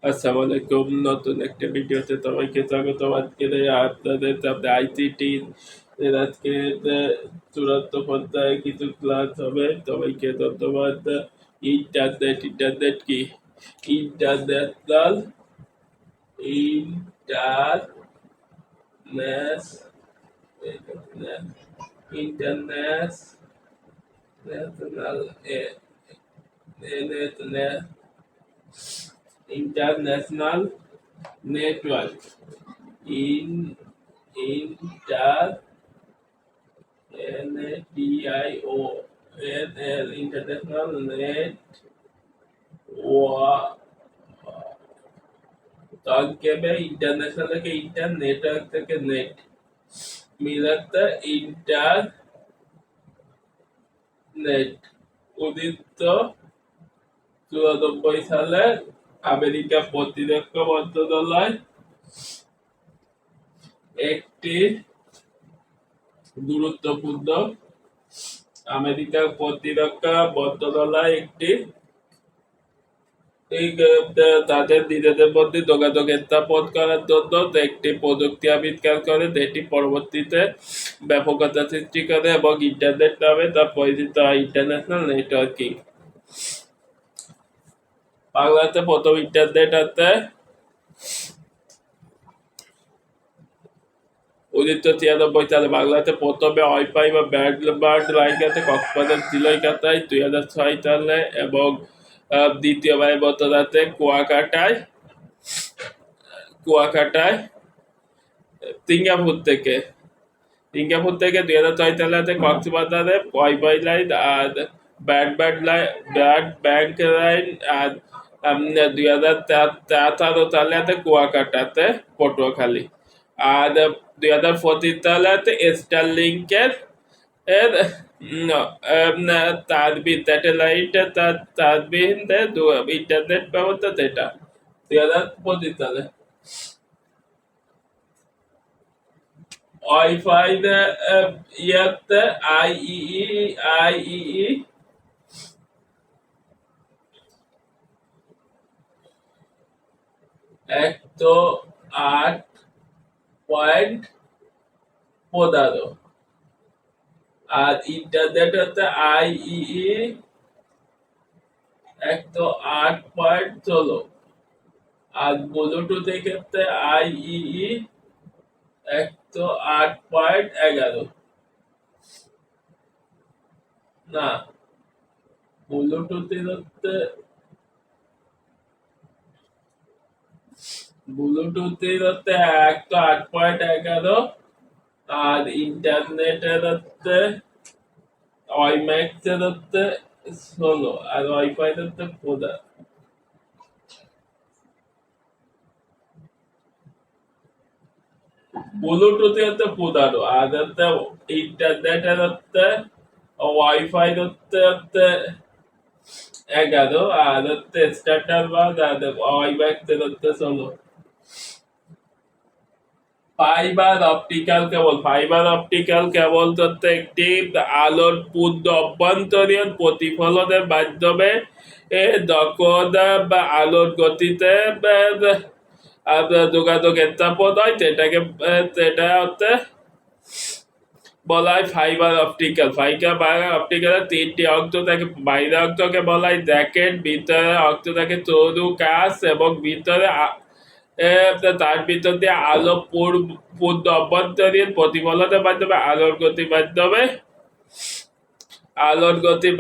আসসালামু আলাইকুম, নতুন একটা ভিডিওতে সবাইকে স্বাগতম। আজকের আপনাদের সাথে আইসিটি এর আজকে চূড়ান্ত পর্যায়ে কিছু ক্লাস হবে। সবাইকে ধন্যবাদ। ইন্টারনেট কি? ইন্টারন্যাশনাল ইন্টারন্যাশ international international network in inter NATIO NL international সংক্ষেপে ইন্টারন্যাশনাল থেকে ইন্টার, নেটওয়ার্ক থেকে নেট মিলাতে ইন্টারনেট। 1994 সালে আমেরিকা প্রতিরক্ষা মন্ত্রণালয় একটি গুরুত্বপূর্ণ আমেরিকার প্রতিরক্ষা মন্ত্রণালয় একটি তাদের নিজেদের মধ্যে যোগাযোগ স্থাপন করার জন্য একটি প্রযুক্তি আবিষ্কার করে, যেটি পরবর্তীতে ব্যাপকতা সৃষ্টি করে এবং ইন্টারনেট নামে তা পরিচিত হয়, ইন্টারন্যাশনাল নেটওয়ার্কিং। বাংলাতে প্রথম ইন্টারনেট আছে 1993 সালে। বাংলাতে প্রথমে ওয়াইফাই বা ব্রডব্যান্ড লাইন আছে কক্সবাজার চিলইকাতায় 2006 সালে এবং দ্বিতীয়বারের মতো আছে কুয়াকাটায় সিঙ্গাপুর থেকে 2006 সালে আছে কক্সবাজারে ওয়াইফাই লাইন আর ব্যাংক লাইন। আর 2013 সালে আছে কুয়াকাটাতে পটুয়াখালী। আর 2025 সালে আছে স্টারলিংকের তারবিহীন স্যাটেলাইট তারবিহীন ইন্টারনেট ব্যবস্থা, যেটা 2025 সালে ওয়াইফাই ইয়াতে আইইই 108.15 আর ইন্টারনেট হচ্ছে আইইই 108.16 আর ব্লুটুথ ক্ষেত্রে আইইই 108.11 না, ব্লুটুথের হচ্ছে 108.11 আর ইন্টারনেটের হচ্ছে ওয়াইম্যাক্সের হচ্ছে 16 আর ওয়াইফাই হচ্ছে 15। ব্লুটুথে হচ্ছে 15 আর হচ্ছে ইন্টারনেটের হচ্ছে ওয়াইফাই হচ্ছে 11 আর হচ্ছে স্ট্যান্ডার্ড বা ওয়াইম্যাক্সের হচ্ছে 16। ফাইবার অপটিক্যাল কেবল হচ্ছে একটি আলোর পূর্ণ অভ্যন্তরীণ প্রতিফলনের মাধ্যমে যখন আলোর গতিতে যোগাযোগ স্থাপন হয়, সেটা হচ্ছে বলা হয় ফাইবার অপটিক্যাল। অপটিক্যালের 3টি অংশ থাকে। বাইরের অংশকে বলা হয় জ্যাকেট, ভিতরে অংশ থাকে চৌকাঠ এবং ভিতরে তার ভিতর দিয়ে আলো পূর্ণ অভ্যন্তরীণ প্রতিফলনের মাধ্যমে আলোর গতির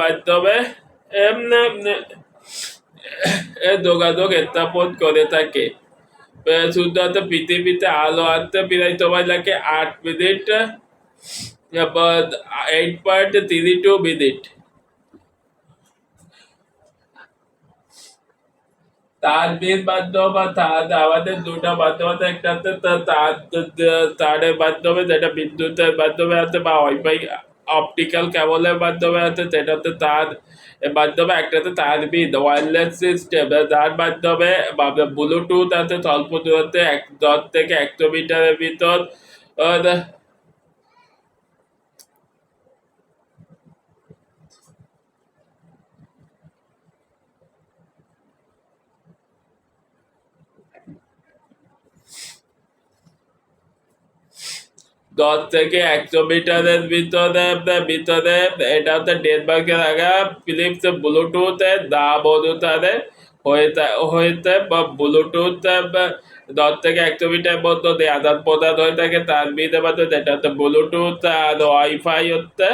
মাধ্যমে যোগাযোগ স্থাপন করে থাকে। শুধুমাত্র পৃথিবীতে আলো আনতে প্রায় সময় লাগে 8 মিনিট, 8.32 মিনিট। তারবিহীন মাধ্যম বা আমাদের দুটা মাধ্যম আছে, একটা হচ্ছে তারের মাধ্যমে, যেটা বিদ্যুতের মাধ্যমে আছে, বা ওয়াইফাই অপটিক্যাল কেবলের মাধ্যমে আছে, সেটা হচ্ছে তার মাধ্যমে। একটা হচ্ছে তারবিহীন ওয়্যারলেস সিস্টেম, যার মাধ্যমে ব্লুটুথ আছে স্বল্প দূরত্বে 10 থেকে 100 মিটারের ভিতর 10 থেকে 100 মিটারের ভিতরে ভিতরে এটা হচ্ছে ডেনমার্কের আগা ফিলিপস ব্লুটুথ দাম অনুসারে হইতে বা ব্লুটুথ 10 থেকে 100 মিটার মধ্যে আদান প্রদান হয়ে থাকে তার ভিতরে মধ্যে যেটা হচ্ছে ব্লুটুথ আর ওয়াইফাই হচ্ছে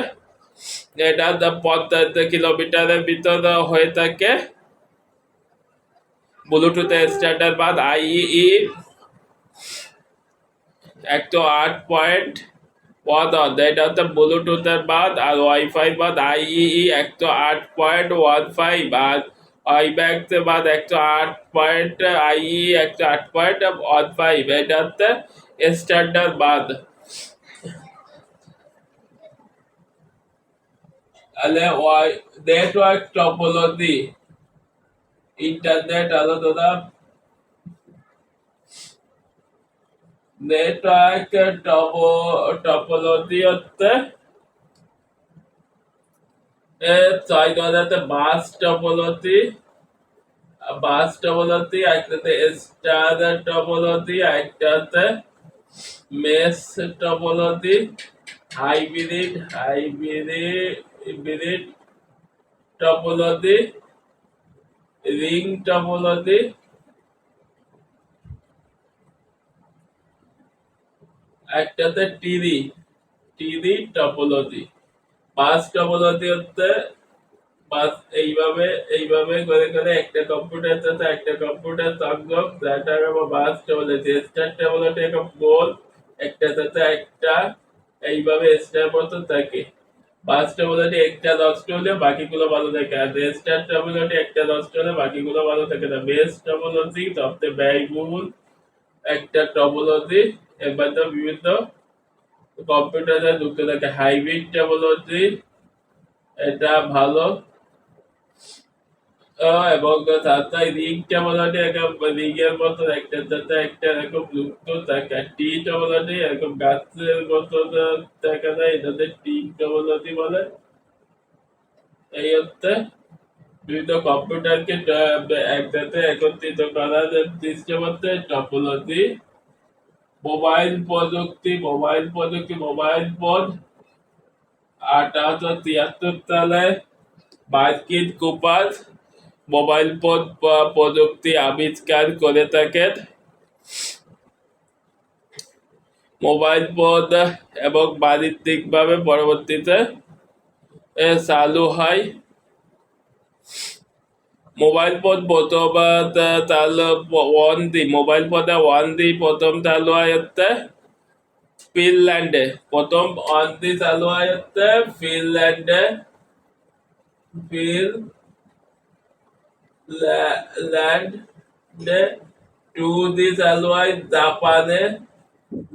এটা 50 কিলোমিটারের ভিতরে হয়ে থাকে ব্লুটুথ স্ট্যান্ডার্ড বাদ আইই 108.1 এটা হচ্ছে ব্লুটুথের বাদ আর ওয়াইফাই বাদ আইই 108.15 আর আইব্যাক্স বাদ 108 পয়েন্ট আইই 108.15 এটা হচ্ছে স্ট্যান্ডার্ড বাদ তাহলে নেটওয়ার্ক টপোলজি ইন্টারনেট আলাদা নেটওয়ার্ক টপোলজি হচ্ছে ছয় ধরনের বাস টপোলজি একটাতে স্টার টপোলজি একটাতে mesh topology hybrid topology ring topology একটাতে টিরি টপোলজি বাস টপোলজি হচ্ছে বাস এইভাবে করে করে একটা কম্পিউটার সাথে একটা কম্পিউটার সংযোগ যেটা বাস টপোলজি স্টার টপোলজি একটা গোল একটা সাথে একটা এইভাবে স্টার মতো থাকে বাস টপোলজি একটা নষ্ট হলে বাকিগুলো ভালো থাকে আর স্টার টপোলজি একটা নষ্ট হলে বাকিগুলো ভালো থাকে না বেস টপোলজি সবচেয়ে ব্যয়বহুল একটা টপোলজি এবার তো বিভিন্ন কম্পিউটারে যুক্ত থাকে হাইব্রিড টপোলজি এটা ভালো এবং সাথে রিং টপোলজি রিং এর মতো একটা সাথে একটা এরকম যুক্ত থাকে টি টপোলজি এরকম গাছের মতো দেখা যায় এটাতে টি টপোলজি বলে এই হচ্ছে বিভিন্ন কম্পিউটারকে একসাথে একত্রিত করার সিস্টেম হচ্ছে টপোলজি মোবাইল ফোন 1873 সালে মার্কিন কুপার মোবাইল ফোন প্রযুক্তি আবিষ্কার করে থাকেন মোবাইল ফোন এবং বাণিজ্যিকভাবে পরবর্তীতে চালু হয় মোবাইল ফোন প্রথম মোবাইল ফোনে 1D প্রথম চালু হয় হচ্ছে ফিনল্যান্ডে প্রথম 1D চালু হয় হচ্ছে ফিনল্যান্ডে 2D চালু হয়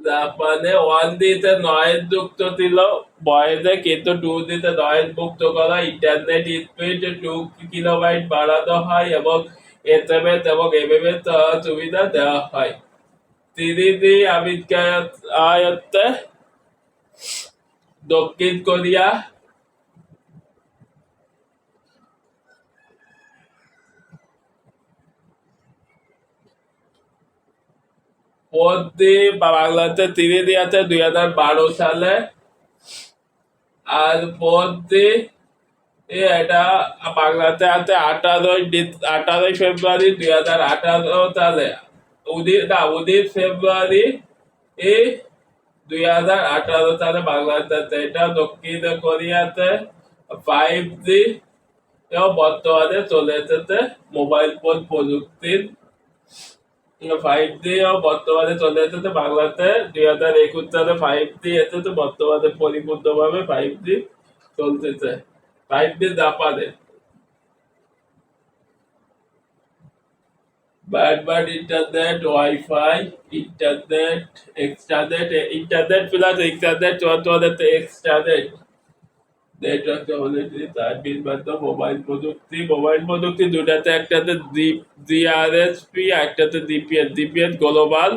জাপানে 1D তে নয়েজ যুক্ত ছিল বয়েজে কিন্তু 2D তে নয়েজ মুক্ত করা ইন্টারনেট স্পিড 2 কিলোবাইট বাড়ানো হয় এবং এসএমএস এবং এমএমএস সুবিধা দেওয়া হয় 3D আবিষ্কার হয় হচ্ছে দক্ষিণ কোরিয়া 4D বাংলাতে 3D আছে 2012 সালে আর 4D এটা বাংলাতে আছে 18 ফেব্রুয়ারি 2018 সালে 19 ফেব্রুয়ারি 2018 সালে বাংলাতে আছে এটা দক্ষিণ কোরিয়াতে 5G বর্তমানে চলে এসেছে মোবাইল ফোন প্রযুক্তির 5G বর্তমানে চলে এসেছে বাংলাতে 2021 সালে 5G এসেছে বর্তমানে পরিপূর্ণভাবে 5G চলতেছে 5G জাপানে broadband internet wifi internet plus extranet চুয়াত্তর এক্সটারনেট নেটওয়ার্ক টেকনোলজি সার্ভিস মাধ্যম মোবাইল প্রযুক্তি দুটাতে একটাতে জিআরএসপি একটাতে DPS global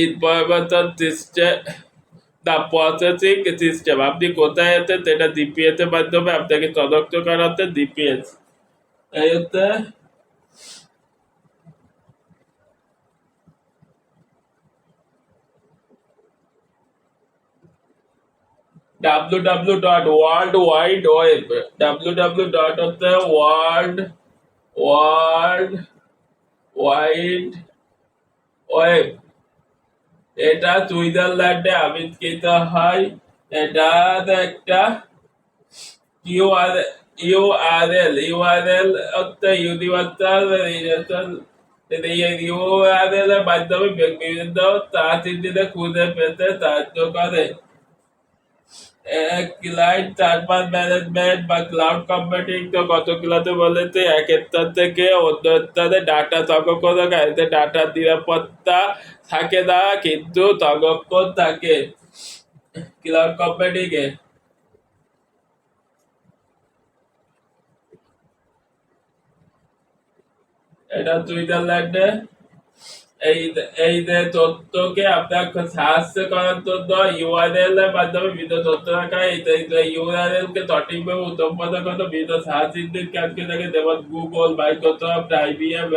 information system the processing system আপনি কোথায় আছেন সেটা ডিপিএস এর মাধ্যমে আপনাকে তদন্ত করা হচ্ছে ডিপিএস এই হচ্ছে www world wide web, www হচ্ছে ওয়ার্ল্ড ওয়ার্ল্ড ওয়াইড ওয়েব। এটা সুইজারল্যান্ডে আবিষ্কৃত হয়। এটা একটা ইউআর ইউআরএল হচ্ছে ইউনিভার্সাল রিলেশন। ইউআরএল এর মাধ্যমে বিভিন্ন সার্চ ইঞ্জিনে খুঁজে পেতে সাহায্য করে। ক্লায়েন্ট সার্ভার ম্যানেজমেন্ট বা ক্লাউড কম্পিউটিং তো কতগুলোতে বলেছে, এক স্থান থেকে অন্য স্থানে ডাটা সংরক্ষণ এতে ডাটার নিরাপত্তা থাকে না, কিন্তু সংরক্ষণ থাকে ক্লাউড কম্পিউটিং এ। এটা সুইজারল্যান্ডে। এই এই যে তথ্যকে আপনার সাহায্য করার জন্য ইউআরএল এর মাধ্যমে বিভিন্ন তথ্য রাখা, এই ইউআরএল কে সঠিকভাবে উত্তোলন করতে বিভিন্ন সার্চ ইঞ্জিন কাজকে থাকে, যেমন গুগল, মাইক্রোসফট, আইবিএম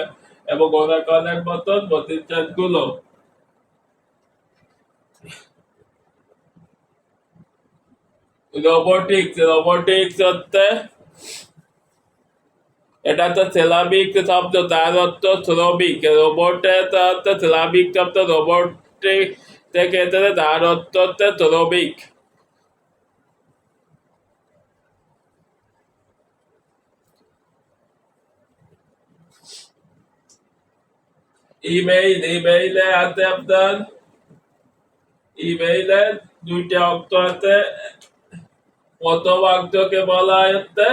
এবং ওরাকলের মতন প্রতিষ্ঠানগুলো। রোবোটিক্স হচ্ছে, এটা তো সেলাবিক শব্দ, তার অর্থ শ্রমিক। রোবটের অর্থ সেলাবিক শব্দ, রোবটিক থেকে এসেছে, তার অর্থ হচ্ছে শ্রমিক। ইমেইলে আছে আপনার, ইমেইলে দুইটা অর্থ আছে। প্রথম অংশকে বলা হচ্ছে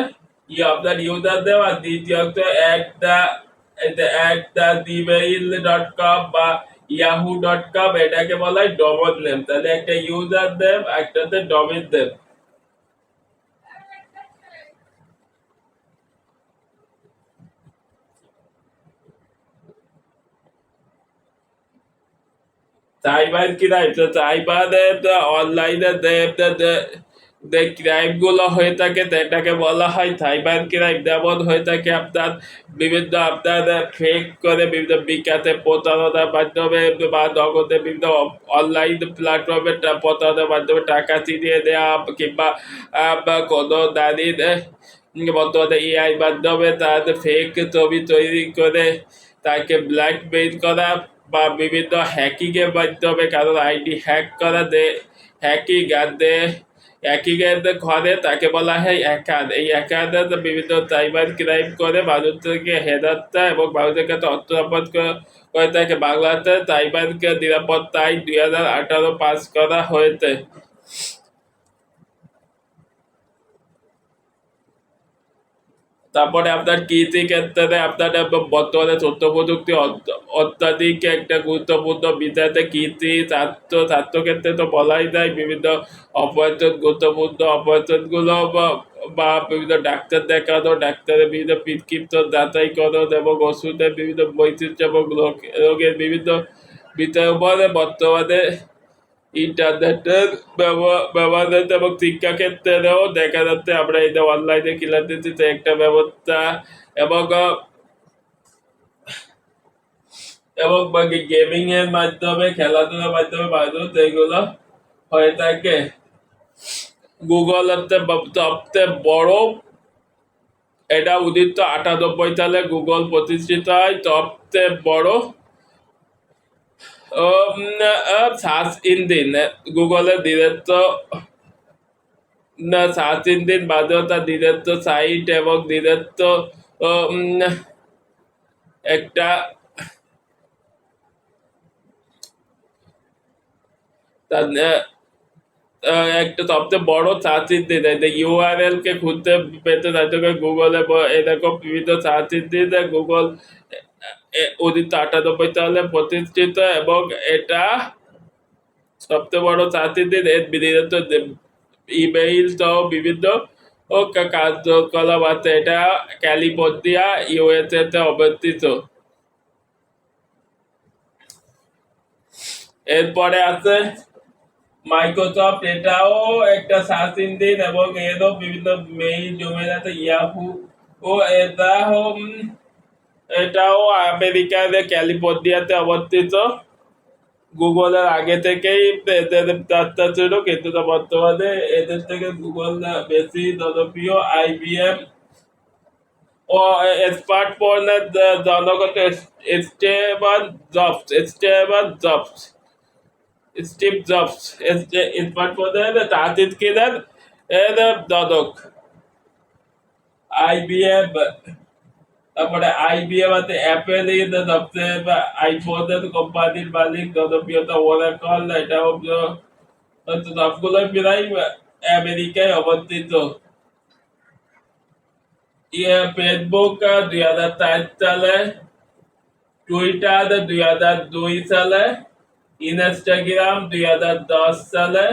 আপনার ইউজার নেম, আর দ্বিতীয় অংশ gmail.com বা yahoo.com, এটাকে বলা হয় ডোমেন নেম। তাহলে একটা ইউজার নেম, একটাতে ডোমেন নেম। সাইবার ক্রাইম, তো সাইবারের অনলাইনে যে ক্রাইম গুলো হয়ে থাকে সেটাকে বলা হয় সাইবার ক্রাইম। যেমন হয়ে থাকে আপনার বিভিন্ন আপনার ফেক করে বিভিন্ন বিকাশে প্রতারণার মাধ্যমে বা নগদে বিভিন্ন অনলাইন প্ল্যাটফর্মে প্রতারণার মাধ্যমে টাকা ছিনিয়ে দেওয়া, কিংবা কোনো নারীর বর্তমানে এআই মাধ্যমে তার ফেক ছবি তৈরি করে তাকে ব্ল্যাকমেইল করা, বা বিভিন্ন হ্যাকিং এর মাধ্যমে কারোর আইডি হ্যাক করা, হ্যাকিং এর ঘরে তাকে বলা হয় হ্যাকার। এই হ্যাকাররা বিভিন্ন সাইবার ক্রাইম করে মানুষদেরকে হেরাতে এবং মানুষের কাছে অর্থ সম্পদ করে থাকে। বাংলাদেশে সাইবার নিরাপত্তা আইন 2018 পাস করা হয়েছে। তারপরে আপনার কৃষি ক্ষেত্রে আপনার বর্তমানে তথ্য প্রযুক্তি অত্যাধিক একটা গুরুত্বপূর্ণ বিষয়। কৃষি ছাত্র ক্ষেত্রে তো বলাই যায়, বিভিন্ন অপারেশন, গুরুত্বপূর্ণ অপারেশন গুলো বা বিভিন্ন ডাক্তার দেখানো, ডাক্তারের বিভিন্ন প্রেসক্রিপশন যাচাইকরণ এবং ওষুধের বিভিন্ন বৈশিষ্ট্য এবং রোগের বিভিন্ন বিষয়ের উপরে বর্তমানে ইন্টারনেটের ব্যবহার হচ্ছে। এবং শিক্ষা ক্ষেত্রেও দেখা যাচ্ছে আমরা এই যে অনলাইনে ক্লাস দিচ্ছি একটা ব্যবস্থা, এবং এবং গেমিং এর মাধ্যমে, খেলাধুলার মাধ্যমে মানুষ এগুলো হয়ে থাকে। গুগল হচ্ছে সবচেয়ে বড়, এটা 1998 সালে গুগল প্রতিষ্ঠিত হয়। সবচেয়ে বড় সার্চ ইঞ্জিন, গুগলের নিজস্ব না সার্চ ইঞ্জিন বাদেও তার নিজস্ব সাইট এবং নিজস্ব একটা একটা সবচেয়ে বড় সার্চ ইঞ্জিন। ইউআরএল কে খুঁজতে পেতে চাইতে গুগলে এরকম বিভিন্ন সার্চ ইঞ্জিন গুগল 1998 সালে প্রতিষ্ঠিত, এবং এটা সবচেয়ে বড় সার্চ ইঞ্জিন। এর নিজস্ব ইমেইল সহ বিভিন্ন কার্যকলাপ আছে। এটা ক্যালিফোর্নিয়া, ইউএসএ তে অবস্থিত। এরপরে আছে মাইক্রোসফট, এটাও একটা সার্চ ইঞ্জিন এবং এরও বিভিন্ন মেইল ডোমেইন আছে। ইয়াহু ও এটাও আমেরিকার ক্যালিফোর্নিয়াতে অবস্থিত। গুগলের আগে থেকেই এদের যাত্রা ছিল, কিন্তু তা বর্তমানে এদের থেকে গুগল বেশি জনপ্রিয়। আইবিএম ও স্মার্টফোনের জনগত স্টিভ জবস স্মার্টফোনের তাঁতির কিনার এর জনক। আইবিএম, তারপরে আইবিএম আছে অ্যাপেল ইন সবচেয়ে আইফোনের কোম্পানির মালিক, জনপ্রিয়তা ওরাকল, এটা সবগুলোই প্রায় আমেরিকায় অবস্থিত। ফেসবুক 2004 সালে, টুইটার 2002 সালে, ইনস্টাগ্রাম 2010 সালে,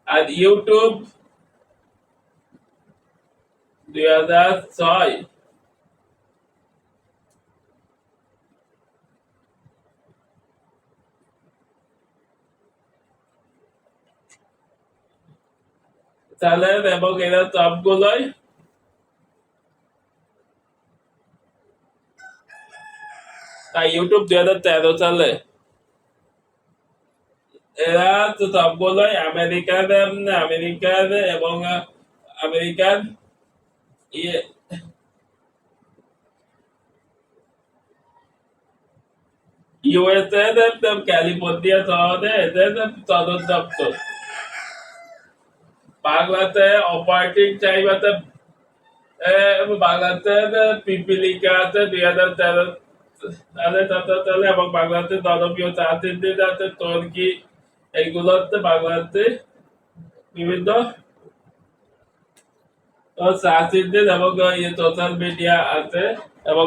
আর ইউটিউব 2006। সালের, এবং এরা সবগুলোই ইউটিউব 2013 সালে। এরা তো সবগুলোই আমেরিকার এবং আমেরিকার ইউএসএ ক্যালিফোর্নিয়া শহরে এদের সদর দপ্তর। বাংলাতে অপারেটিং টাইম আছে, বাংলাতে পিপিলিকা আছে 2013 সালে, এবং বাংলাতে জনপ্রিয় চাকরির দিন আছে তুর্কি। এইগুলো হচ্ছে বাংলাতে বিভিন্ন চাকরির দিন, এবং সোশ্যাল মিডিয়া আছে, এবং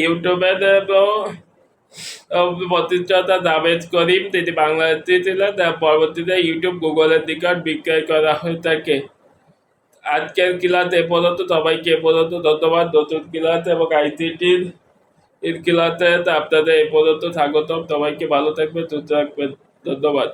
ইউটিউবে প্রতিষ্ঠাতা জাভেদ করিম, তিনি বাংলাদেশি ছিলেন। পরবর্তীতে ইউটিউব গুগলের নিকট বিক্রয় করা হয়ে থাকে। আজকের ক্লাস এ পর্যন্ত, সবাইকে এ পর্যন্ত ধন্যবাদ। নতুন ক্লাস এবং আইসিটির ক্লাসে আপনাদের এ পর্যন্ত স্বাগতম। সবাইকে ভালো থাকবেন, সুস্থ থাকবেন। ধন্যবাদ।